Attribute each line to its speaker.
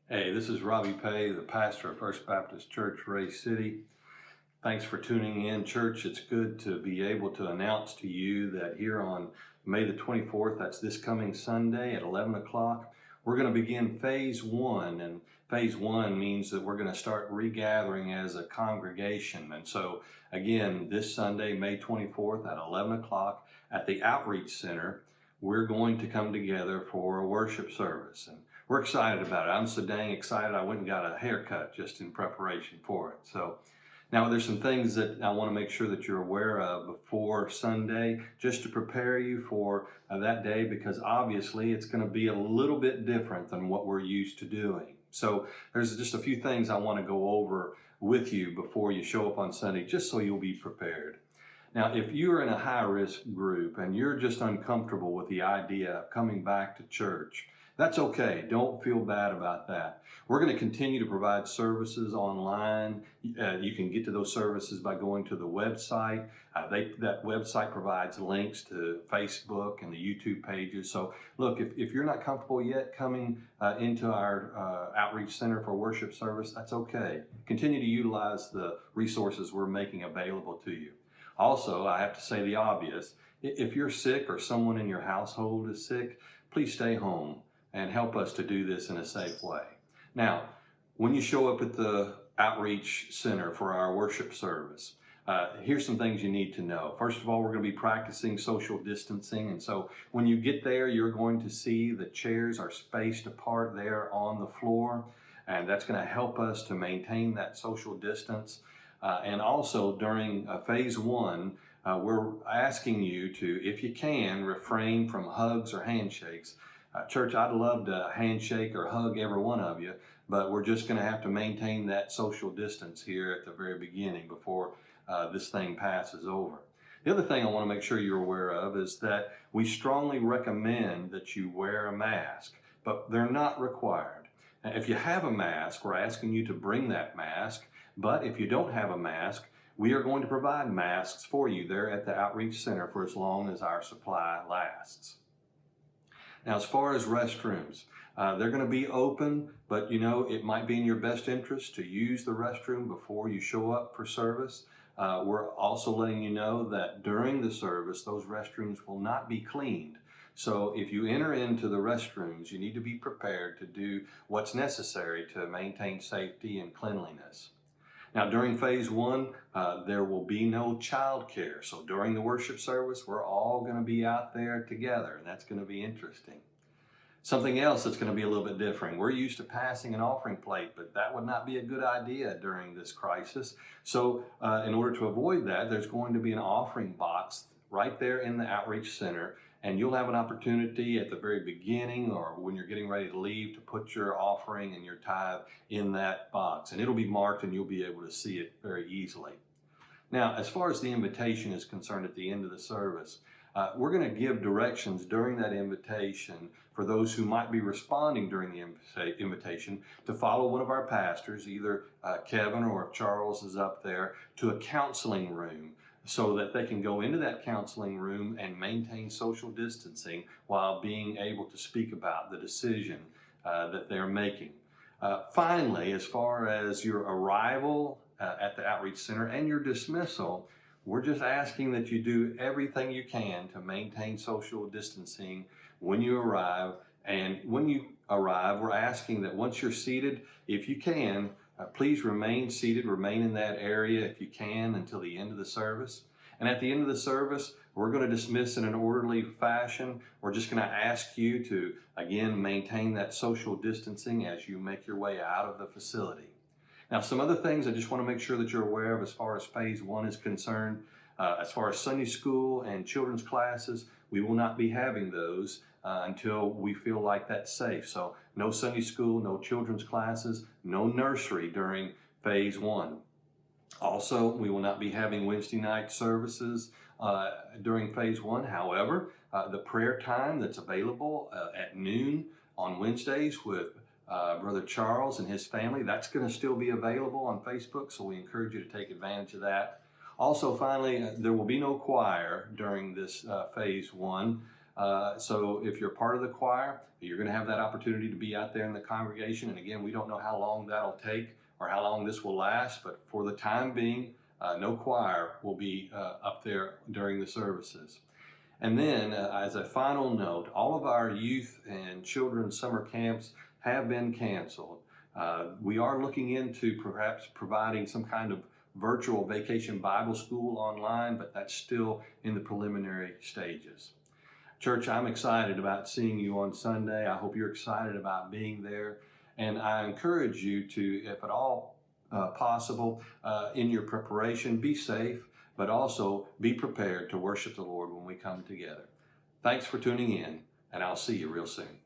Speaker 1: Hey, this is Robbie Pay, the pastor of First Baptist Church, Ray City. Thanks for tuning in, church. It's good to be able to announce to you that here on May the 24th, that's this coming Sunday at 11 o'clock, we're going to begin phase one. And phase one means that we're going to start regathering as a congregation. And so, again, this Sunday, May 24th at 11 o'clock at the Outreach Center, we're going to come together for a worship service. And we're excited about it. I'm so dang excited I went and got a haircut just in preparation for it. So now there's some things that I want to make sure that you're aware of before Sunday, just to prepare you for that day, because obviously it's going to be a little bit different than what we're used to doing. So there's just a few things I want to go over with you before you show up on Sunday, just so you'll be prepared. Now, if you're in a high-risk group and you're just uncomfortable with the idea of coming back to church, that's okay. Don't feel bad about that. We're going to continue to provide services online. You can get to those services by going to the website. That website provides links to Facebook and the YouTube pages. So look, if you're not comfortable yet coming into our outreach center for worship service, that's okay. Continue to utilize the resources we're making available to you. Also, I have to say the obvious. If you're sick or someone in your household is sick, please stay home and help us to do this in a safe way. Now, when you show up at the Outreach Center for our worship service, here's some things you need to know. First of all, we're going to be practicing social distancing. And so when you get there, you're going to see the chairs are spaced apart there on the floor. And that's going to help us to maintain that social distance. And also during phase one, we're asking you to, if you can, refrain from hugs or handshakes. Church, I'd love to handshake or hug every one of you, but we're just going to have to maintain that social distance here at the very beginning before this thing passes over. The other thing I want to make sure you're aware of is that we strongly recommend that you wear a mask, but they're not required. If you have a mask, we're asking you to bring that mask, but if you don't have a mask, we are going to provide masks for you there at the Outreach Center for as long as our supply lasts. Now, as far as restrooms, they're going to be open, but it might be in your best interest to use the restroom before you show up for service. We're also letting you know that during the service, those restrooms will not be cleaned. So if you enter into the restrooms, you need to be prepared to do what's necessary to maintain safety and cleanliness. Now, during phase one, there will be no child care. So during the worship service, we're all going to be out there together, and that's going to be interesting. Something else that's going to be a little bit different. We're used to passing an offering plate, but that would not be a good idea during this crisis. So in order to avoid that, there's going to be an offering box right there in the Outreach Center. And you'll have an opportunity at the very beginning or when you're getting ready to leave to put your offering and your tithe in that box. And it'll be marked and you'll be able to see it very easily. Now, as far as the invitation is concerned at the end of the service, we're going to give directions during that invitation for those who might be responding during the invitation to follow one of our pastors, either Kevin or if Charles is up there, to a counseling room, so that they can go into that counseling room and maintain social distancing while being able to speak about the decision that they're making. Finally, as far as your arrival at the Outreach Center and your dismissal, we're just asking that you do everything you can to maintain social distancing when you arrive. And when you arrive, we're asking that once you're seated, if you can, please remain seated, remain in that area if you can until the end of the service. And at the end of the service, we're going to dismiss in an orderly fashion. We're just going to ask you to, again, maintain that social distancing as you make your way out of the facility. Now, some other things I just want to make sure that you're aware of as far as phase one is concerned. As far as Sunday school and children's classes, we will not be having those until we feel like that's safe. So no Sunday school, no children's classes, no nursery during phase one. Also, we will not be having Wednesday night services during phase one. However, the prayer time that's available at noon on Wednesdays with Brother Charles and his family, that's going to still be available on Facebook, so we encourage you to take advantage of that. Also, finally, there will be no choir during this phase one. So if you're part of the choir, you're going to have that opportunity to be out there in the congregation. And again, we don't know how long that'll take or how long this will last, but for the time being, no choir will be up there during the services. And then, as a final note, all of our youth and children's summer camps have been canceled. We are looking into perhaps providing some kind of virtual vacation Bible school online, but that's still in the preliminary stages. Church, I'm excited about seeing you on Sunday. I hope you're excited about being there. And I encourage you to, if at all possible, in your preparation, be safe, but also be prepared to worship the Lord when we come together. Thanks for tuning in, and I'll see you real soon.